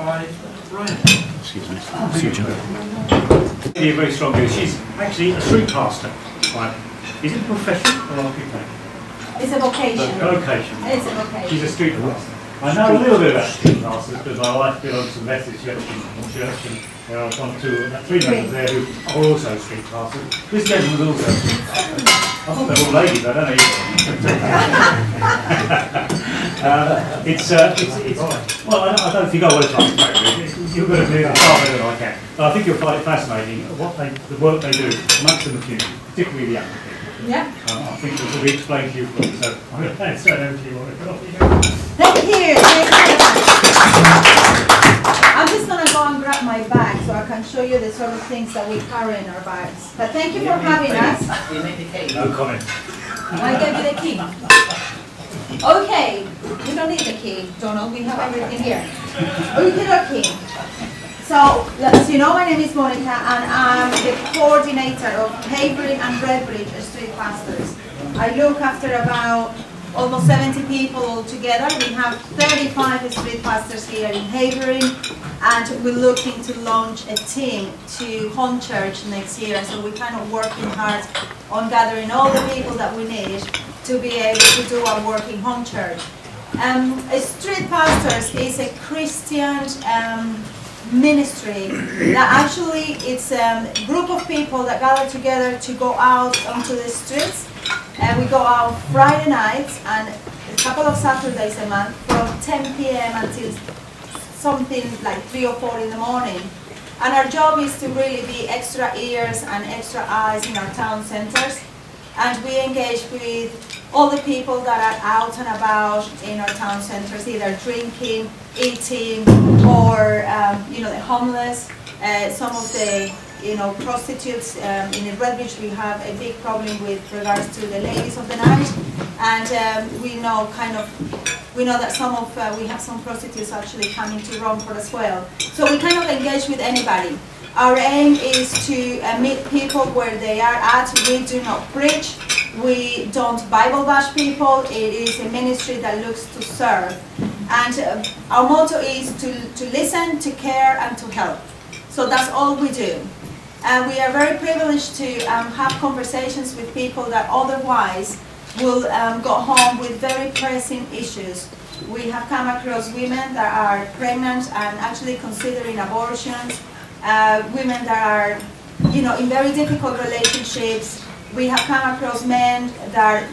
by Brian. Excuse me. Very strong girl. She's actually a street pastor. Right. Is it a profession or occupation? It's a vocation. Vocation. It's a vocation. She's a street pastor. I know a little bit about street pastors because my wife belongs to the Methodist Church and there are three members there who are also street pastors. This gentleman was also a street pastor. I thought they were all ladies, I don't know well, I don't think I want to try to explain it. You're going to do it far better than I can. But I think you'll find it fascinating the work they do amongst the community, particularly the young people. Yeah. I think it will be explained to you fully, so I'm going to hand it over to you. Thank you. I'm just going to go and grab my bag so I can show you the sort of things that we carry in our bags. But thank you for having us. No comment. I gave you the key. Okay, we don't need the key, Donald. We have everything here. Okay. So, as you know, my name is Monica, and I'm the coordinator of Havering and Redbridge Street Pastors. I look after about almost 70 people altogether. We have 35 street pastors here in Havering, and we're looking to launch a team to Home Church next year. So we're kind of working hard on gathering all the people that we need to be able to do our work in Home Church. Street Pastors is a Christian ministry that actually it's a group of people that gather together to go out onto the streets. We go out Friday nights and a couple of Saturdays a month from 10 p.m. until something like 3 or 4 in the morning. And our job is to really be extra ears and extra eyes in our town centres. And we engage with all the people that are out and about in our town centres, either drinking, eating, or the homeless. Some of the prostitutes in Redbridge. We have a big problem with regards to the ladies of the night, and we know that we have some prostitutes actually coming to Romford as well. So we kind of engage with anybody. Our aim is to meet people where they are at. We do not preach. We don't Bible bash people. It is a ministry that looks to serve. And our motto is to listen, to care, and to help. So that's all we do. And we are very privileged to have conversations with people that otherwise will go home with very pressing issues. We have come across women that are pregnant and actually considering abortions. Women that are, in very difficult relationships. We have come across men that,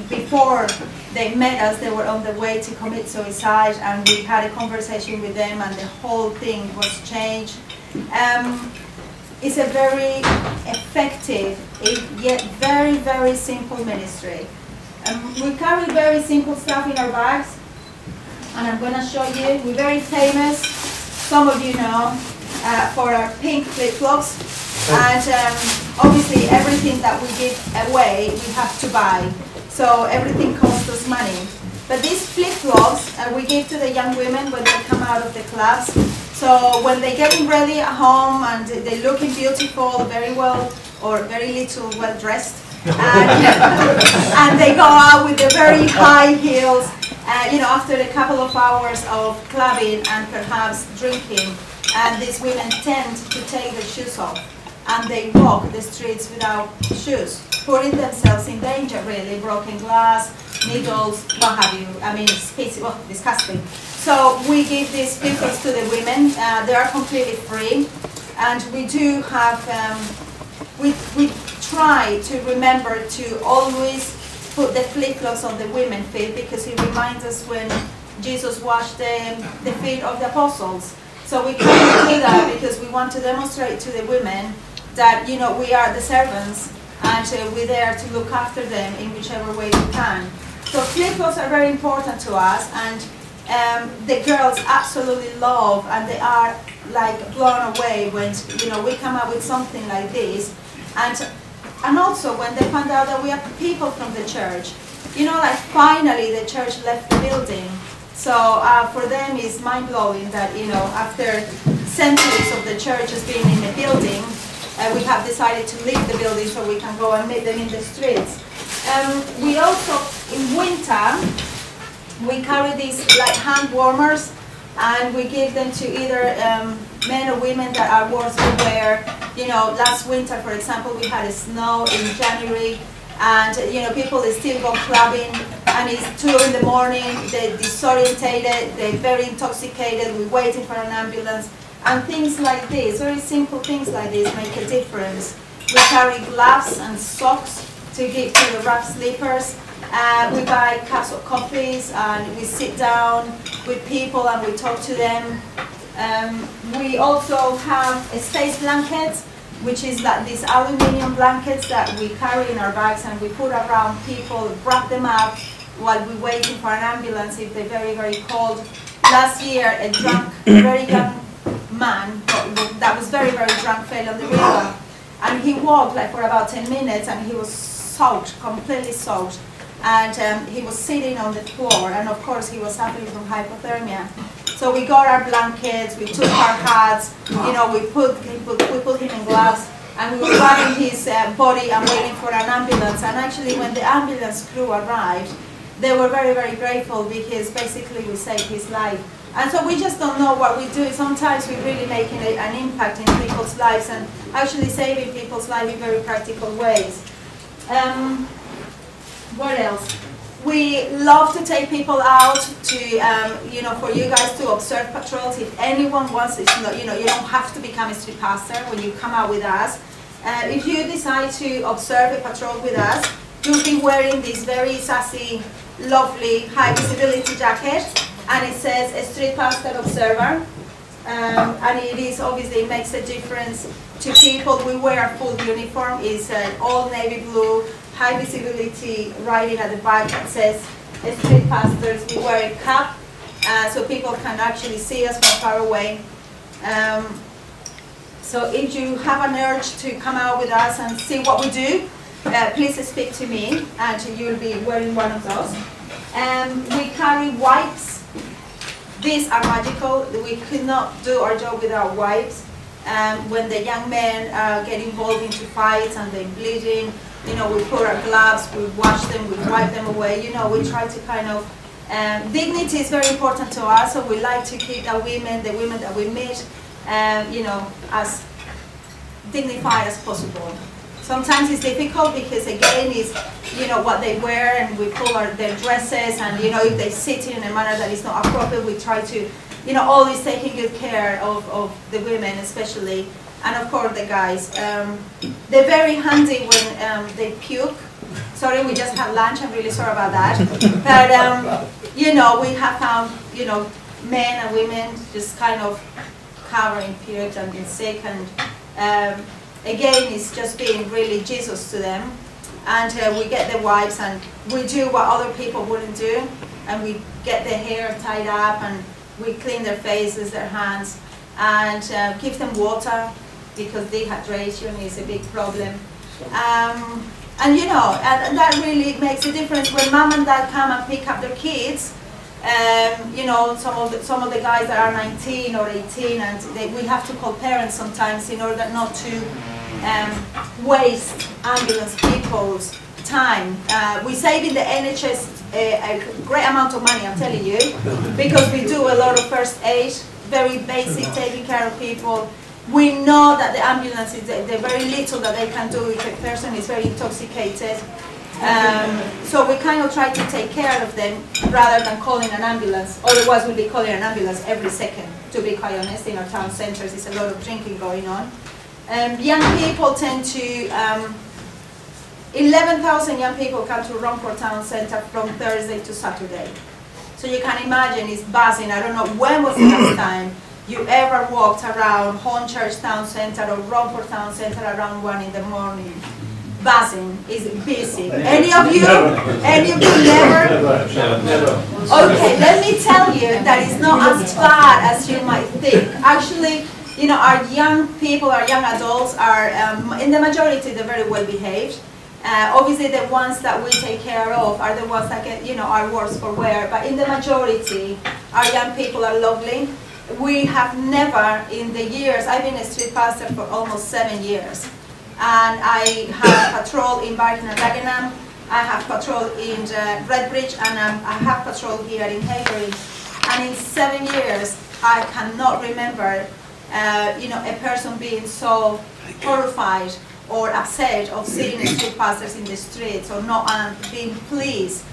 before they met us, they were on the way to commit suicide, and we had a conversation with them, and the whole thing was changed. It's a very effective, yet very, very simple ministry. We carry very simple stuff in our bags, and I'm going to show you. We're very famous, some of you know, for our pink flip-flops, and obviously everything that we give away we have to buy, so everything costs us money. But these flip-flops we give to the young women when they come out of the clubs, so when they're getting ready at home and they're looking beautiful, very well or very little well dressed, and they go out with the very high heels, after a couple of hours of clubbing and perhaps drinking. And these women tend to take their shoes off, and they walk the streets without shoes, putting themselves in danger, really. Broken glass, needles, what have you. I mean, it's disgusting. So we give these flip-flops to the women. They are completely free, and we do have, we try to remember to always put the flip-flops on the women's feet, because it reminds us when Jesus washed the feet of the apostles. So we can't do that because we want to demonstrate to the women that, we are the servants, and we're there to look after them in whichever way we can. So flip-flops are very important to us, and the girls absolutely love, and they are like blown away when we come up with something like this, and also when they find out that we are people from the church. Like finally the church left the building. So for them it's mind-blowing that, after centuries of the church has been in the building, we have decided to leave the building so we can go and meet them in the streets. We also, in winter, we carry these like hand warmers, and we give them to either men or women that are worse for wear. You know, last winter, for example, we had snow in January, and you know, people still go clubbing, and it's 2 in the morning, they're disorientated, they're very intoxicated, we're waiting for an ambulance, and things like this, very simple things like this make a difference. We carry gloves and socks to give to the rough sleepers. We buy cups of coffees, and we sit down with people and we talk to them. We also have a space blankets, which is like these aluminium blankets that we carry in our bags, and we put around people, wrap them up while we're waiting for an ambulance if they're very, very cold. Last year, a drunk, very young man that was very, very drunk fell on the river, and he walked like for about 10 minutes, and he was soaked, completely soaked. And he was sitting on the floor, and of course he was suffering from hypothermia. So we got our blankets, we took our hats, you know, we put him in gloves, and we were rubbing his body and waiting for an ambulance. And actually, when the ambulance crew arrived, they were very, very grateful, because basically we saved his life. And so we just don't know what we do. Sometimes we're really making an impact in people's lives and actually saving people's lives in very practical ways. What else? We love to take people out to, you know, for you guys to observe patrols. If anyone wants, it's not, you know, you don't have to become a street pastor when you come out with us. If you decide to observe a patrol with us, you'll be wearing this very sassy, lovely, high visibility jacket, and it says a street pastor observer. And it is obviously, it makes a difference to people. We wear a full uniform. It's all navy blue, high visibility writing at the back that says street pastors. We wear a cap so people can actually see us from far away. So if you have an urge to come out with us and see what we do, please speak to me, and you'll be wearing one of those. We carry wipes. These are magical. We could not do our job without wipes. When the young men get involved into fights and they're bleeding, you know, we put our gloves, we wash them, we wipe them away. You know, we try to kind of, dignity is very important to us, so we like to keep the women that we meet, you know, as dignified as possible. Sometimes it's difficult because, again, it's, you know, what they wear, and we pull their dresses, and, you know, if they sit in a manner that is not appropriate, we try to, you know, always taking good care of the women especially, and of course the guys. They're very handy when they puke. Sorry, we just had lunch, I'm really sorry about that. But, you know, we have found, you know, men and women just kind of covering puke and being sick, and again, it's just being really Jesus to them. And we get the wipes, and we do what other people wouldn't do, and we get their hair tied up, and we clean their faces, their hands, and give them water, because dehydration is a big problem. And you know, and that really makes a difference when mom and dad come and pick up their kids. You know, some of the guys that are 19 or 18, and we have to call parents sometimes in order not to waste ambulance people's time. We save in the NHS a great amount of money, I'm telling you, because we do a lot of first aid, very basic, taking care of people. We know that the ambulance is the very little that they can do if a person is very intoxicated. So we kind of try to take care of them rather than calling an ambulance. Otherwise, we'll be calling an ambulance every second, to be quite honest. In our town centres, there's a lot of drinking going on. Young people tend to, 11,000 young people come to Romford Town Centre from Thursday to Saturday. So you can imagine it's buzzing. I don't know when was the last time you ever walked around Hornchurch Town Centre or Romford Town Centre around 1 in the morning. Buzzing, is busy. Any of you? Any of you never? Never. Okay, let me tell you that it's not as bad as you might think. Actually, you know, our young people, our young adults are, in the majority, they're very well behaved. Obviously, the ones that we take care of are the ones that get, you know, are worse for wear. But in the majority, our young people are lovely. We have never, in the years, I've been a street pastor for almost 7 years. And I have patrol in Barking and Dagenham, I have patrol in Redbridge, and I have patrol here in Haverhill. And in 7 years, I cannot remember, you know, a person being so horrified or upset of seeing street pastors in the streets, or not being pleased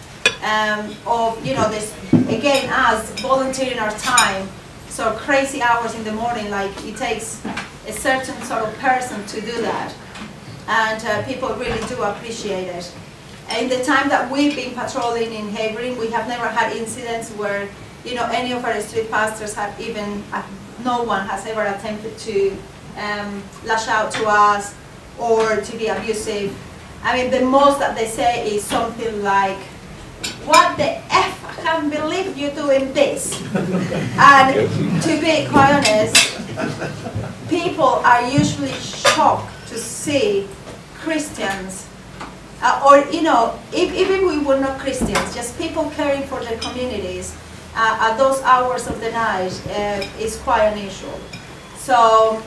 of, you know, this, again, us volunteering our time, so crazy hours in the morning, like it takes a certain sort of person to do that, and people really do appreciate it. In the time that we've been patrolling in Havering, we have never had incidents where, you know, any of our street pastors have even, no one has ever attempted to lash out to us or to be abusive. I mean, the most that they say is something like, "What the F, I can't believe you're doing this." And to be quite honest, people are usually shocked to see Christians, or, you know, even we were not Christians, just people caring for their communities at those hours of the night is quite unusual. So,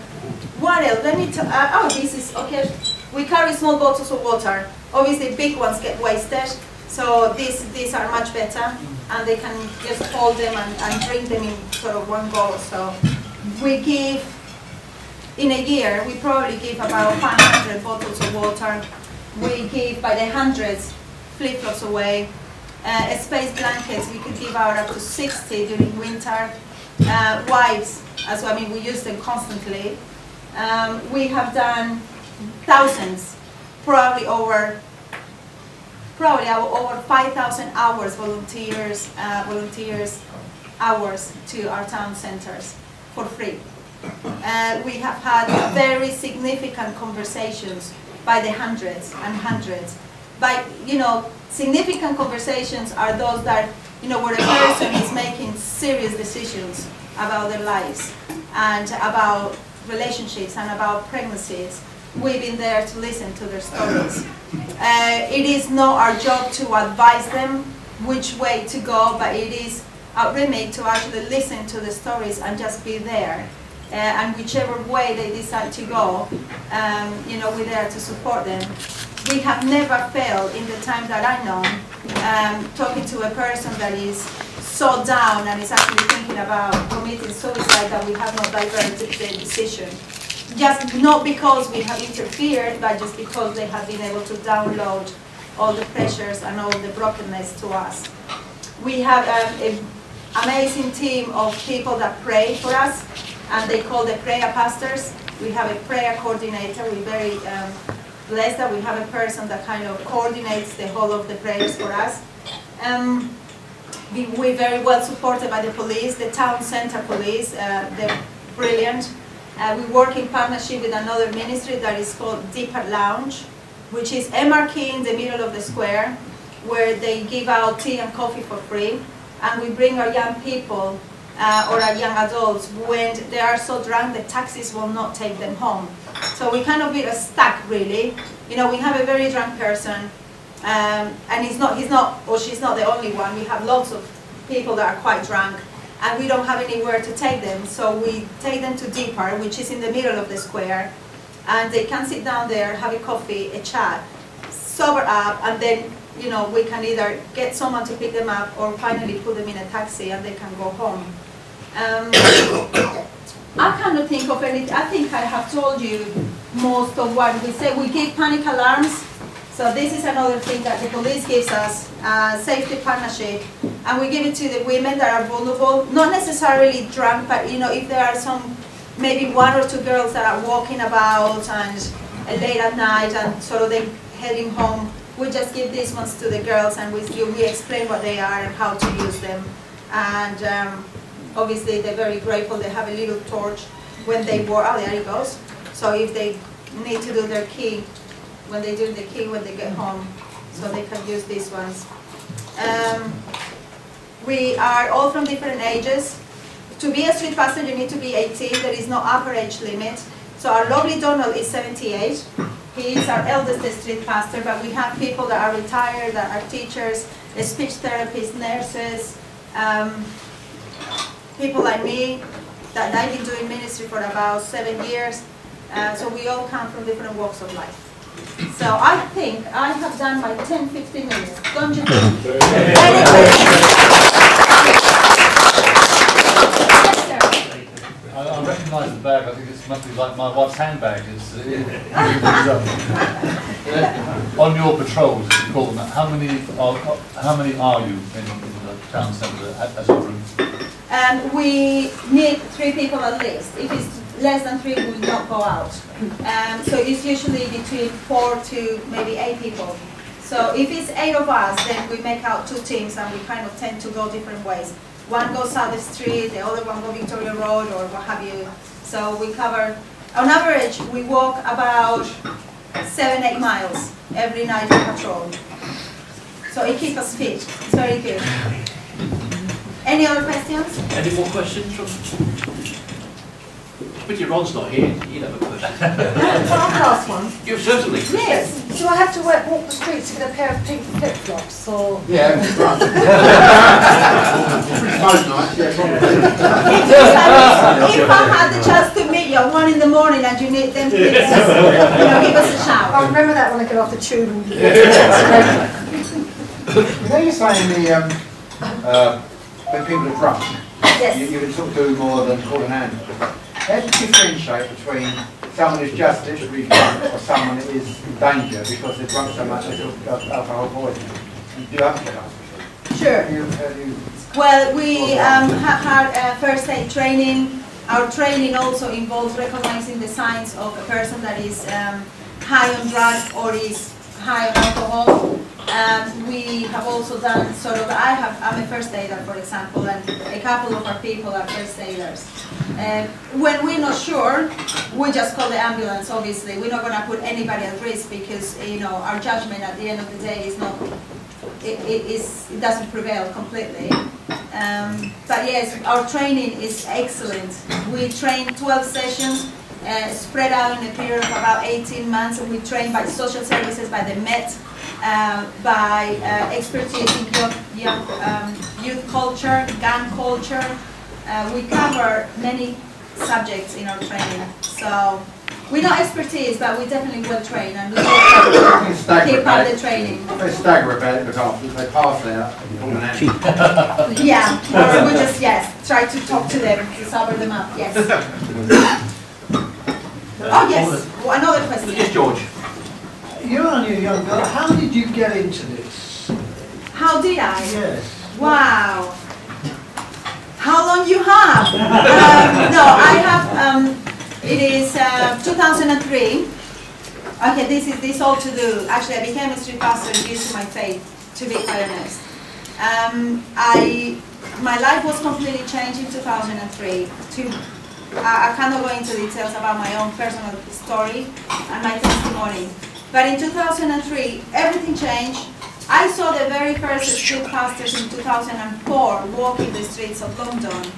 what else? Let me tell, oh, this is, okay, we carry small bottles of water. Obviously, big ones get wasted, so these are much better, and they can just hold them and drink them in sort of one go. So, we give, in a year, we probably give about 500 bottles of water. We give by the hundreds flip-flops away. Space blankets, we could give out up to 60 during winter. Wipes, as well, I mean, we use them constantly. We have done thousands, probably over 5,000 hours volunteers hours to our town centers for free. We have had very significant conversations by the hundreds and hundreds. By, you know, significant conversations are those that, you know, where a person is making serious decisions about their lives and about relationships and about pregnancies. We've been there to listen to their stories. It is not our job to advise them which way to go, but it is our remit to actually listen to the stories and just be there. And whichever way they decide to go, you know, we're there to support them. We have never failed in the time that I know, talking to a person that is so down and is actually thinking about committing suicide, that we have not diverted the decision. Just not because we have interfered, but just because they have been able to download all the pressures and all the brokenness to us. We have an amazing team of people that pray for us, and they call the prayer pastors. We have a prayer coordinator. We're very blessed that we have a person that kind of coordinates the whole of the prayers for us. We're very well supported by the police, the town center police. They're brilliant. We work in partnership with another ministry that is called Deeper Lounge, which is a marquee in the middle of the square, where they give out tea and coffee for free. And we bring our young people or our young adults when they are so drunk the taxis will not take them home. So we kind of be stuck, really. You know, we have a very drunk person, and he's not or she's not the only one. We have lots of people that are quite drunk, and we don't have anywhere to take them. So we take them to Deeper, which is in the middle of the square, and they can sit down there, have a coffee, a chat, sober up, and then, you know, we can either get someone to pick them up or finally put them in a taxi and they can go home. I cannot think of any. I think I have told you most of what we say. We give panic alarms. So this is another thing that the police gives us, safety partnership. And we give it to the women that are vulnerable, not necessarily drunk, but, you know, if there are some, maybe one or two girls that are walking about and late at night and sort of they heading home, we just give these ones to the girls, and we explain what they are and how to use them. And obviously they're very grateful. They have a little torch when they walk. Oh, there it goes. So if they need to do their key, when they do the key when they get home, so they can use these ones. We are all from different ages. To be a street pastor, you need to be 18. There is no upper age limit. So our lovely Donald is 78. He is our eldest street pastor, but we have people that are retired, that are teachers, speech therapists, nurses, people like me, that I've been doing ministry for about 7 years. So we all come from different walks of life. So I think I have done my 10-15 minutes. Don't you think? Any questions? Yes, sir. bag. I think it must be like my wife's handbag. On your patrols, as you call them, how many are you in the town centre as a group? We need 3 people at least. If it's less than 3, we will not go out. So it's usually between 4 to maybe 8 people. So if it's 8 of us, then we make out 2 teams and we kind of tend to go different ways. One goes south the street, the other one goes Victoria Road or what have you. So we cover, on average, we walk about 7-8 miles every night on patrol. So it keeps us fit. It's very good. Any other questions? Any more questions from? But your Ron's not here. You never put that. Can I ask one? You certainly. Yes. Do I have to walk the streets with a pair of pink flip-flops, or...? Yeah, right. Most nights, yeah, probably. If I had the chance to meet you at 1 in the morning and you need them, please, give us a shout. I'll remember that when I get off the tube. And You know, you're saying when people are drunk, Yes. you can sort of do more than call an ambulance. How do you differentiate between someone who's just literally drunk or someone that is in danger because they're drunk so much they have alcohol poisoning? You do have to get up. Sure. Well, we have had first aid training. Our training also involves recognizing the signs of a person that is high on drugs or is high on alcohol. We have also done sort of, I'm a first aider, for example, and a couple of our people are first aiders. When we're not sure, we just call the ambulance, obviously. We're not going to put anybody at risk because, you know, our judgment at the end of the day is not, it doesn't prevail completely. But yes, our training is excellent. We train 12 sessions, spread out in a period of about 18 months, and we train by social services, by the Met, by expertise in youth culture, gun culture. We cover many subjects in our training. So we're not expertise, but we definitely will train and we will keep up the training. They stagger about it because they pass out and pull an ambulance. Yeah, or we just, yes, try to talk to them, to sober them up, yes. Oh yes, well, another question. Yes, George. You're only a young girl. How did you get into this? How did I? Yes. Wow. How long you have? No, I have, it is 2003. Okay, this all to do. Actually, I became a street pastor due to my faith, to be quite honest. My life was completely changed in 2003. I cannot go into details about my own personal story and my testimony. But in 2003, everything changed. I saw the very first street pastors in 2004 walking the streets of London.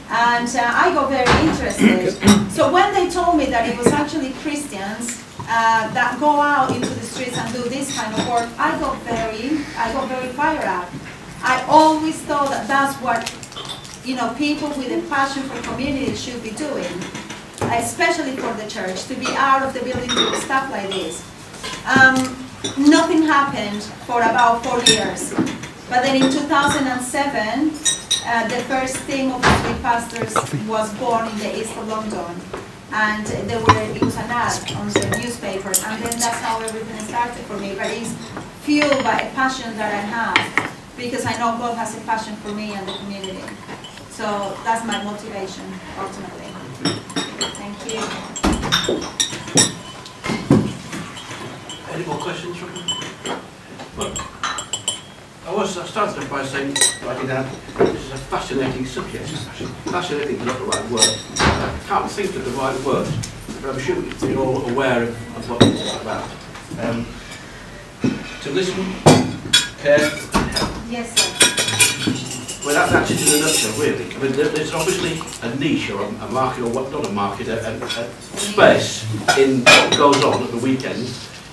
And I got very interested. So when they told me that it was actually Christians that go out into the streets and do this kind of work, I got very fired up. I always thought that that's what, you know, people with a passion for community should be doing, especially for the church, to be out of the building doing stuff like this. Nothing happened for about 4 years. But then in 2007, the first team of street pastors was born in the east of London. And it was an ad on the newspapers. And then that's how everything started for me. But it's fueled by a passion that I have, because I know God has a passion for me and the community. So that's my motivation, ultimately. Thank you. Any more questions from you? Well, I started by saying, writing down, this is a fascinating subject. Fascinating is not the right word. I can't think of the right word, but I'm sure you're all aware of what it's about. To listen, care, and help. Yes, sir. Well, that's it in a nutshell, really. I mean, there's obviously a niche or a market, or what, not a market, a space in what goes on at the weekend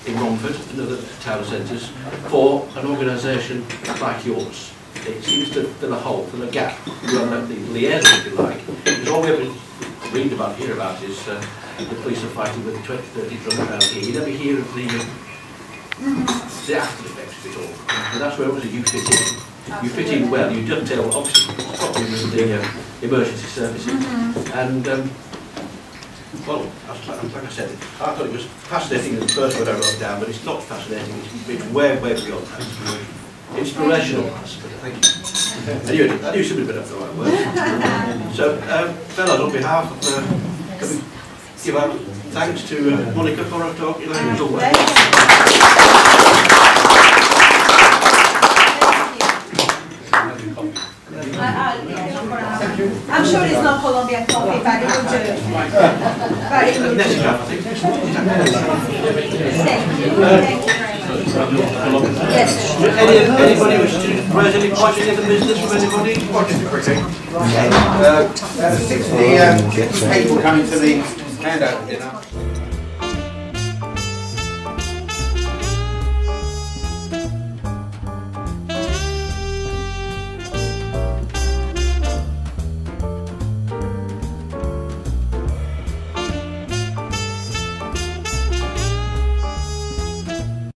in Romford and other town centres for an organisation like yours. It seems to fill a hole, fill a gap. You are the liaison, if you like. Because all we ever read about, hear about is the police are fighting with the 20, 30 drunk around here. You never hear of the after effects of it all. And that's where obviously you fit in. You fit in well, you dovetail obviously properly with the emergency services. And Well, like I said, I thought it was fascinating the first word I wrote down, but it's not fascinating, it's way beyond that. Inspirational, thank you. Anyway, I knew something better for the right word. So, fellas, on behalf of, can we give out thanks to Monica for her talk in her usual way. I'm sure it's not Colombian coffee, but it will do. But it will do. Thank you. Thank you very much. Yes. Anybody wish to raise any points in the business from anybody? Just quickly. 60 people coming to the handout dinner.